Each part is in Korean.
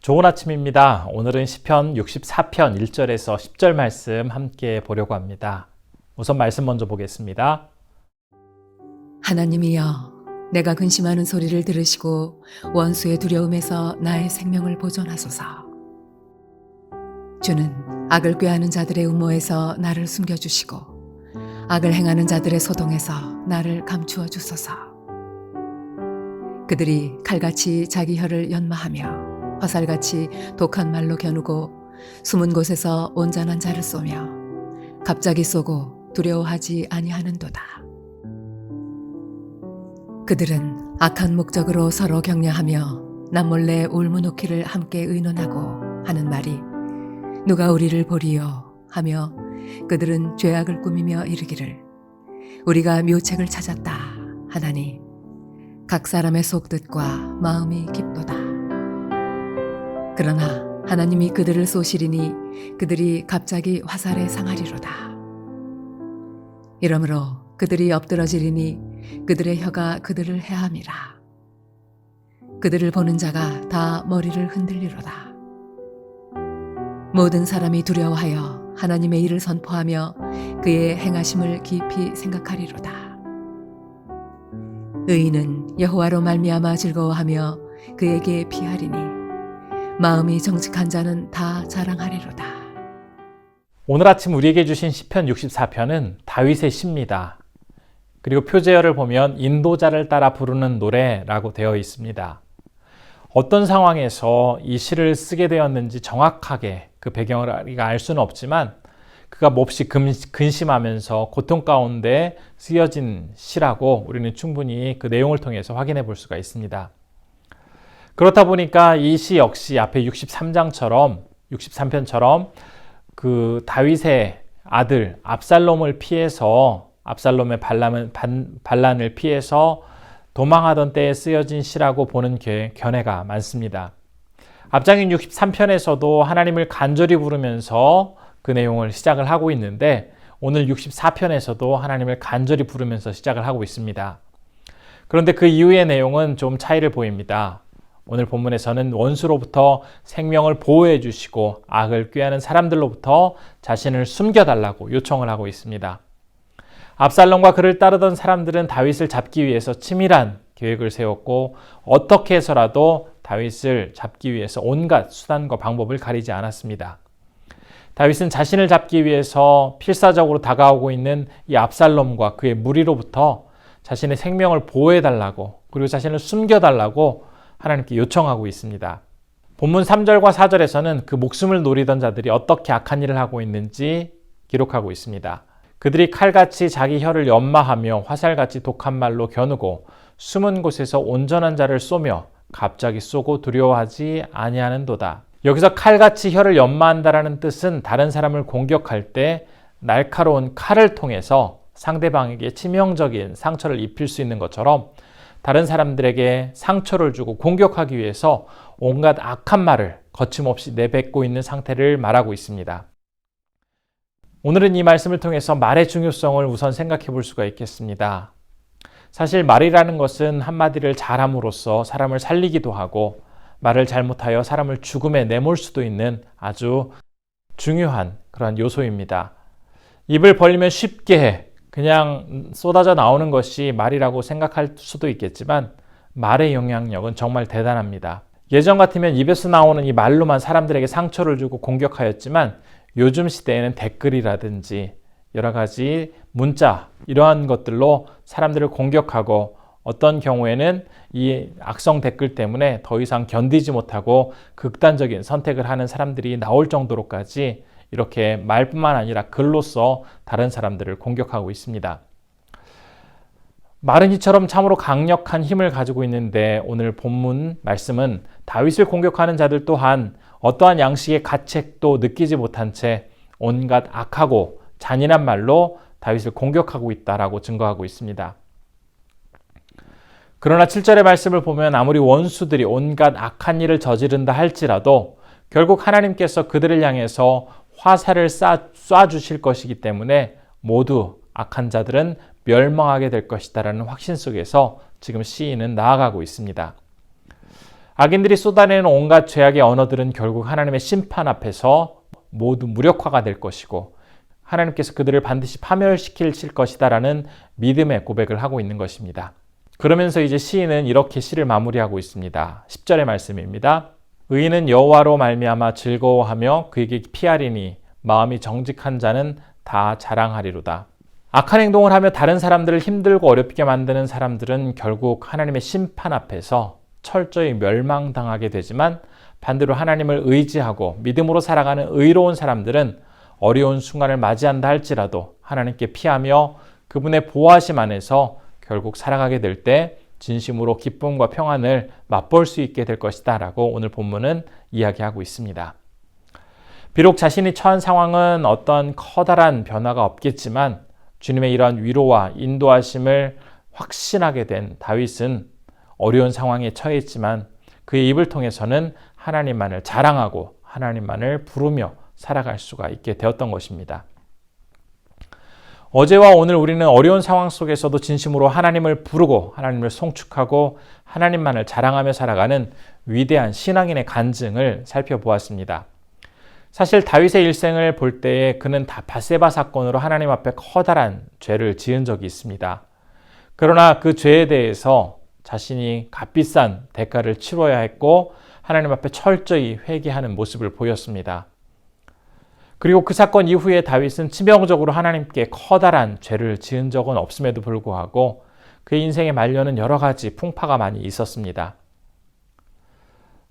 좋은 아침입니다. 오늘은 시편 64편 1절에서 10절 말씀 함께 보려고 합니다. 우선 말씀 먼저 보겠습니다. 하나님이여, 내가 근심하는 소리를 들으시고 원수의 두려움에서 나의 생명을 보존하소서. 주는 악을 꾀하는 자들의 음모에서 나를 숨겨주시고 악을 행하는 자들의 소동에서 나를 감추어 주소서. 그들이 칼같이 자기 혀를 연마하며 화살같이 독한 말로 겨누고 숨은 곳에서 온전한 자를 쏘며 갑자기 쏘고 두려워하지 아니하는도다. 그들은 악한 목적으로 서로 격려하며 남몰래 울무놓기를 함께 의논하고 하는 말이 누가 우리를 보리요 하며 그들은 죄악을 꾸미며 이르기를 우리가 묘책을 찾았다 하나니 각 사람의 속뜻과 마음이 깊도다. 그러나 하나님이 그들을 쏘시리니 그들이 갑자기 화살에 상하리로다. 이러므로 그들이 엎드러지리니 그들의 혀가 그들을 해함이라. 그들을 보는 자가 다 머리를 흔들리로다. 모든 사람이 두려워하여 하나님의 일을 선포하며 그의 행하심을 깊이 생각하리로다. 의인은 여호와로 말미암아 즐거워하며 그에게 피하리니 마음이 정직한 자는 다 자랑하리로다. 오늘 아침 우리에게 주신 시편 64편은 다윗의 시입니다. 그리고 표제어를 보면 인도자를 따라 부르는 노래라고 되어 있습니다. 어떤 상황에서 이 시를 쓰게 되었는지 정확하게 그 배경을 우리가 알 수는 없지만 그가 몹시 근심하면서 고통 가운데 쓰여진 시라고 우리는 충분히 그 내용을 통해서 확인해 볼 수가 있습니다. 그렇다 보니까 이 시 역시 앞에 63편처럼 그 다윗의 아들 압살롬을 피해서 압살롬의 반란을 피해서 도망하던 때에 쓰여진 시라고 보는 견해가 많습니다. 앞장인 63편에서도 하나님을 간절히 부르면서 그 내용을 시작을 하고 있는데 오늘 64편에서도 하나님을 간절히 부르면서 시작을 하고 있습니다. 그런데 그 이후의 내용은 좀 차이를 보입니다. 오늘 본문에서는 원수로부터 생명을 보호해 주시고 악을 꾀하는 사람들로부터 자신을 숨겨달라고 요청을 하고 있습니다. 압살롬과 그를 따르던 사람들은 다윗을 잡기 위해서 치밀한 계획을 세웠고 어떻게 해서라도 다윗을 잡기 위해서 온갖 수단과 방법을 가리지 않았습니다. 다윗은 자신을 잡기 위해서 필사적으로 다가오고 있는 이 압살롬과 그의 무리로부터 자신의 생명을 보호해달라고 그리고 자신을 숨겨달라고 하나님께 요청하고 있습니다. 본문 3절과 4절에서는 그 목숨을 노리던 자들이 어떻게 악한 일을 하고 있는지 기록하고 있습니다. 그들이 칼같이 자기 혀를 연마하며 화살같이 독한 말로 겨누고 숨은 곳에서 온전한 자를 쏘며 갑자기 쏘고 두려워하지 아니하는도다. 여기서 칼같이 혀를 연마한다라는 뜻은 다른 사람을 공격할 때 날카로운 칼을 통해서 상대방에게 치명적인 상처를 입힐 수 있는 것처럼 다른 사람들에게 상처를 주고 공격하기 위해서 온갖 악한 말을 거침없이 내뱉고 있는 상태를 말하고 있습니다. 오늘은 이 말씀을 통해서 말의 중요성을 우선 생각해 볼 수가 있겠습니다. 사실 말이라는 것은 한마디를 잘함으로써 사람을 살리기도 하고 말을 잘못하여 사람을 죽음에 내몰 수도 있는 아주 중요한 그런 요소입니다. 입을 벌리면 쉽게 그냥 쏟아져 나오는 것이 말이라고 생각할 수도 있겠지만 말의 영향력은 정말 대단합니다. 예전 같으면 입에서 나오는 이 말로만 사람들에게 상처를 주고 공격하였지만 요즘 시대에는 댓글이라든지 여러 가지 문자 이러한 것들로 사람들을 공격하고 어떤 경우에는 이 악성 댓글 때문에 더 이상 견디지 못하고 극단적인 선택을 하는 사람들이 나올 정도로까지 이렇게 말뿐만 아니라 글로써 다른 사람들을 공격하고 있습니다. 말은 이처럼 참으로 강력한 힘을 가지고 있는데 오늘 본문 말씀은 다윗을 공격하는 자들 또한 어떠한 양식의 가책도 느끼지 못한 채 온갖 악하고 잔인한 말로 다윗을 공격하고 있다라고 증거하고 있습니다. 그러나 7절의 말씀을 보면 아무리 원수들이 온갖 악한 일을 저지른다 할지라도 결국 하나님께서 그들을 향해서 화살을 쏴주실 것이기 때문에 모두 악한 자들은 멸망하게 될 것이다라는 확신 속에서 지금 시인은 나아가고 있습니다. 악인들이 쏟아내는 온갖 죄악의 언어들은 결국 하나님의 심판 앞에서 모두 무력화가 될 것이고 하나님께서 그들을 반드시 파멸시킬 것이다라는 믿음의 고백을 하고 있는 것입니다. 그러면서 이제 시인은 이렇게 시를 마무리하고 있습니다. 10절의 말씀입니다. 의인은 여호와로 말미암아 즐거워하며 그에게 피하리니 마음이 정직한 자는 다 자랑하리로다. 악한 행동을 하며 다른 사람들을 힘들고 어렵게 만드는 사람들은 결국 하나님의 심판 앞에서 철저히 멸망당하게 되지만 반대로 하나님을 의지하고 믿음으로 살아가는 의로운 사람들은 어려운 순간을 맞이한다 할지라도 하나님께 피하며 그분의 보호하심 안에서 결국 살아가게 될 때 진심으로 기쁨과 평안을 맛볼 수 있게 될 것이다 라고 오늘 본문은 이야기하고 있습니다. 비록 자신이 처한 상황은 어떤 커다란 변화가 없겠지만 주님의 이러한 위로와 인도하심을 확신하게 된 다윗은 어려운 상황에 처했지만 그의 입을 통해서는 하나님만을 자랑하고 하나님만을 부르며 살아갈 수가 있게 되었던 것입니다. 어제와 오늘 우리는 어려운 상황 속에서도 진심으로 하나님을 부르고 하나님을 송축하고 하나님만을 자랑하며 살아가는 위대한 신앙인의 간증을 살펴보았습니다. 사실 다윗의 일생을 볼 때에 그는 다 밧세바 사건으로 하나님 앞에 커다란 죄를 지은 적이 있습니다. 그러나 그 죄에 대해서 자신이 값비싼 대가를 치러야 했고 하나님 앞에 철저히 회개하는 모습을 보였습니다. 그리고 그 사건 이후에 다윗은 치명적으로 하나님께 커다란 죄를 지은 적은 없음에도 불구하고 그의 인생의 말년은 여러 가지 풍파가 많이 있었습니다.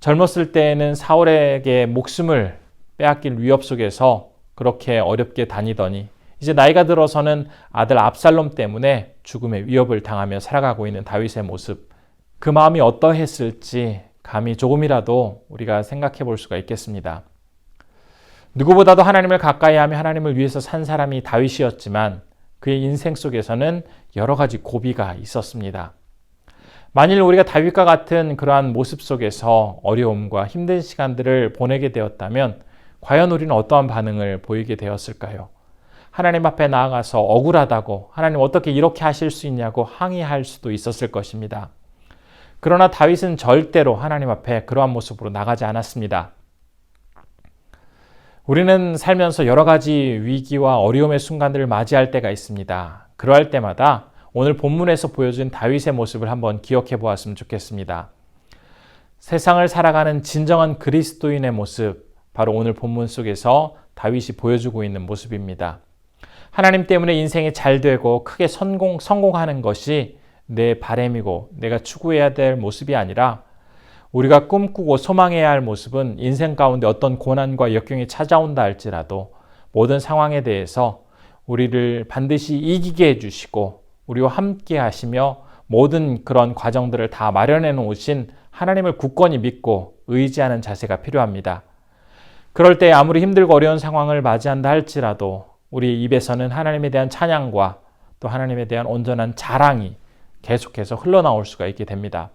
젊었을 때에는 사울에게 목숨을 빼앗길 위협 속에서 그렇게 어렵게 다니더니 이제 나이가 들어서는 아들 압살롬 때문에 죽음의 위협을 당하며 살아가고 있는 다윗의 모습, 그 마음이 어떠했을지 감히 조금이라도 우리가 생각해 볼 수가 있겠습니다. 누구보다도 하나님을 가까이하며 하나님을 위해서 산 사람이 다윗이었지만 그의 인생 속에서는 여러 가지 고비가 있었습니다. 만일 우리가 다윗과 같은 그러한 모습 속에서 어려움과 힘든 시간들을 보내게 되었다면 과연 우리는 어떠한 반응을 보이게 되었을까요? 하나님 앞에 나아가서 억울하다고 하나님 어떻게 이렇게 하실 수 있냐고 항의할 수도 있었을 것입니다. 그러나 다윗은 절대로 하나님 앞에 그러한 모습으로 나가지 않았습니다. 우리는 살면서 여러 가지 위기와 어려움의 순간들을 맞이할 때가 있습니다. 그러할 때마다 오늘 본문에서 보여준 다윗의 모습을 한번 기억해 보았으면 좋겠습니다. 세상을 살아가는 진정한 그리스도인의 모습, 바로 오늘 본문 속에서 다윗이 보여주고 있는 모습입니다. 하나님 때문에 인생이 잘 되고 크게 성공하는 것이 내 바람이고 내가 추구해야 될 모습이 아니라 우리가 꿈꾸고 소망해야 할 모습은 인생 가운데 어떤 고난과 역경이 찾아온다 할지라도 모든 상황에 대해서 우리를 반드시 이기게 해주시고 우리와 함께 하시며 모든 그런 과정들을 다 마련해 놓으신 하나님을 굳건히 믿고 의지하는 자세가 필요합니다. 그럴 때 아무리 힘들고 어려운 상황을 맞이한다 할지라도 우리 입에서는 하나님에 대한 찬양과 또 하나님에 대한 온전한 자랑이 계속해서 흘러나올 수가 있게 됩니다.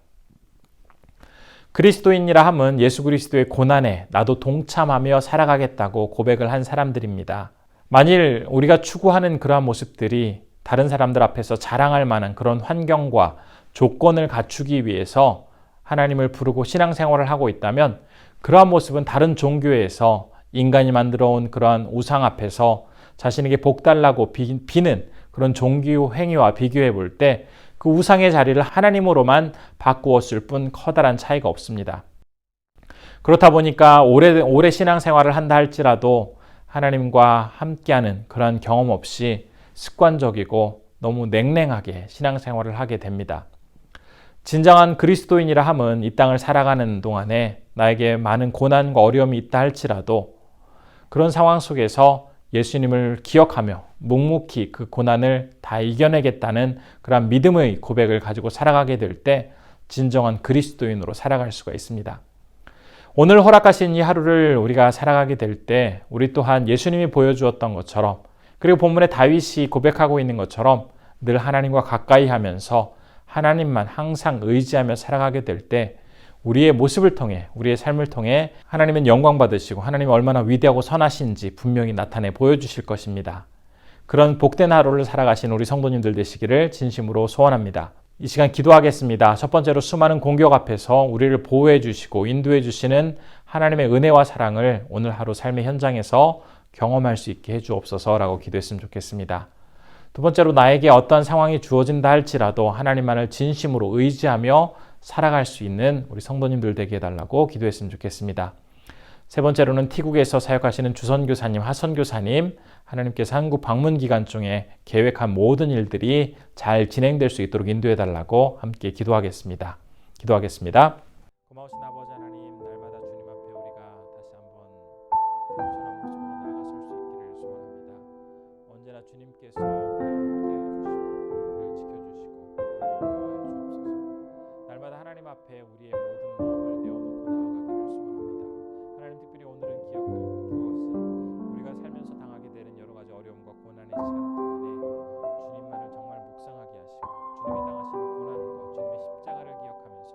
그리스도인이라 함은 예수 그리스도의 고난에 나도 동참하며 살아가겠다고 고백을 한 사람들입니다. 만일 우리가 추구하는 그러한 모습들이 다른 사람들 앞에서 자랑할 만한 그런 환경과 조건을 갖추기 위해서 하나님을 부르고 신앙생활을 하고 있다면 그러한 모습은 다른 종교에서 인간이 만들어 온 그러한 우상 앞에서 자신에게 복달라고 비는 그런 종교 행위와 비교해 볼 때 그 우상의 자리를 하나님으로만 바꾸었을 뿐 커다란 차이가 없습니다. 그렇다 보니까 오래 신앙생활을 한다 할지라도 하나님과 함께하는 그러한 경험 없이 습관적이고 너무 냉랭하게 신앙생활을 하게 됩니다. 진정한 그리스도인이라 함은 이 땅을 살아가는 동안에 나에게 많은 고난과 어려움이 있다 할지라도 그런 상황 속에서 예수님을 기억하며 묵묵히 그 고난을 다 이겨내겠다는 그런 믿음의 고백을 가지고 살아가게 될 때 진정한 그리스도인으로 살아갈 수가 있습니다. 오늘 허락하신 이 하루를 우리가 살아가게 될 때 우리 또한 예수님이 보여주었던 것처럼 그리고 본문에 다윗이 고백하고 있는 것처럼 늘 하나님과 가까이 하면서 하나님만 항상 의지하며 살아가게 될 때 우리의 모습을 통해 우리의 삶을 통해 하나님은 영광 받으시고 하나님이 얼마나 위대하고 선하신지 분명히 나타내 보여주실 것입니다. 그런 복된 하루를 살아가신 우리 성도님들 되시기를 진심으로 소원합니다. 이 시간 기도하겠습니다. 첫 번째로 수많은 공격 앞에서 우리를 보호해 주시고 인도해 주시는 하나님의 은혜와 사랑을 오늘 하루 삶의 현장에서 경험할 수 있게 해 주옵소서라고 기도했으면 좋겠습니다. 두 번째로 나에게 어떤 상황이 주어진다 할지라도 하나님만을 진심으로 의지하며 살아갈 수 있는 우리 성도님들 되게 해달라고 기도했으면 좋겠습니다. 세 번째로는 티국에서 사역하시는 주선교사님, 하선교사님, 하나님께서 한국 방문 기간 중에 계획한 모든 일들이 잘 진행될 수 있도록 인도해달라고 함께 기도하겠습니다. 기도하겠습니다. 고마우신 아버지 하나님, 날마다 주님 앞에 우리가 다시 한번 겸손한 모습으로 나아갈 수 있기를 소원합니다. 언제나 주님께서 우리와 함께 해주시고 우리를 지켜주시고 우리를 보호해 주옵소서. 날마다 하나님 앞에 우리의 모든 마음을 내어놓고 나아가기를 소원합니다. 하나님, 특별히 오늘은 기억할 것은 우리가 살면서 당하게 되는 여러 가지 어려움과 고난의 시간 동안에 주님만을 정말 묵상하게 하시고 주님이 당하신 고난과 주님의 십자가를 기억하면서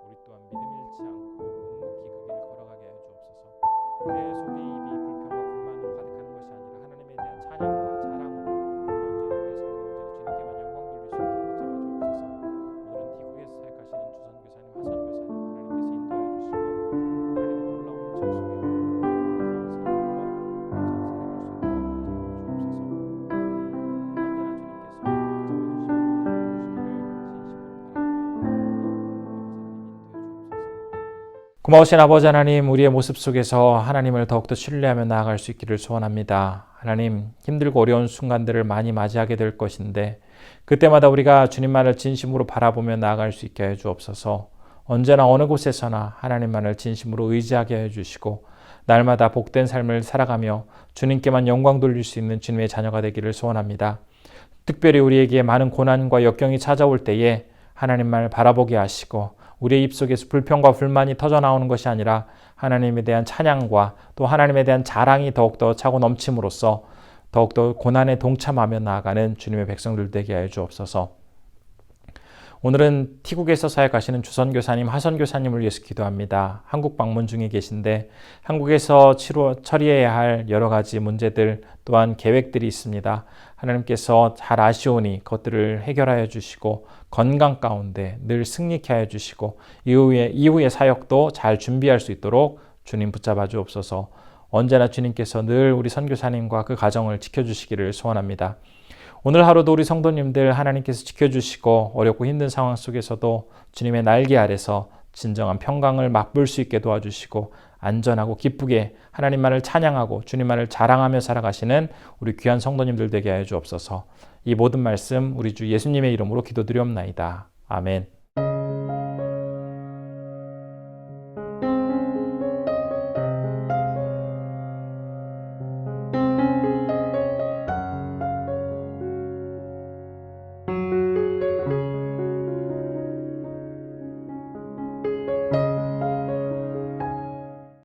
우리 또한 믿음 잃지 않고 묵묵히 그 길을 걸어가게 하여 주옵소서. 우리의 손에 입이 불평과 불만으로 가득한 것이 아니라 하나님에 대한 찬양과 자랑으로 온전히 우리의 삶에 온전히 주님께만 영광 돌릴 수 있도록 붙잡아 주옵소서. 오늘은 티국에서 사역하시는 주선교사님, 하선교사님 하나님께서 인도해 주시고 하나님의 놀라운 은총 속에 고마우신 아버지 하나님, 우리의 모습 속에서 하나님을 더욱더 신뢰하며 나아갈 수 있기를 소원합니다. 하나님, 힘들고 어려운 순간들을 많이 맞이하게 될 것인데 그때마다 우리가 주님만을 진심으로 바라보며 나아갈 수 있게 해 주옵소서. 언제나 어느 곳에서나 하나님만을 진심으로 의지하게 해 주시고 날마다 복된 삶을 살아가며 주님께만 영광 돌릴 수 있는 주님의 자녀가 되기를 소원합니다. 특별히 우리에게 많은 고난과 역경이 찾아올 때에 하나님만을 바라보게 하시고 우리의 입속에서 불평과 불만이 터져나오는 것이 아니라 하나님에 대한 찬양과 또 하나님에 대한 자랑이 더욱더 차고 넘침으로써 더욱더 고난에 동참하며 나아가는 주님의 백성들 되게 하여 주옵소서. 오늘은 티국에서 사역하시는 주선교사님, 하선교사님을 위해서 기도합니다. 한국 방문 중에 계신데 한국에서 처리해야 할 여러 가지 문제들 또한 계획들이 있습니다. 하나님께서 잘 아시오니 그것들을 해결하여 주시고 건강 가운데 늘 승리케 하여 주시고 이후의 사역도 잘 준비할 수 있도록 주님 붙잡아 주옵소서. 언제나 주님께서 늘 우리 선교사님과 그 가정을 지켜주시기를 소원합니다. 오늘 하루도 우리 성도님들 하나님께서 지켜주시고 어렵고 힘든 상황 속에서도 주님의 날개 아래서 진정한 평강을 맛볼 수 있게 도와주시고 안전하고 기쁘게 하나님만을 찬양하고 주님만을 자랑하며 살아가시는 우리 귀한 성도님들 되게 하여 주옵소서. 이 모든 말씀 우리 주 예수님의 이름으로 기도드리옵나이다. 아멘.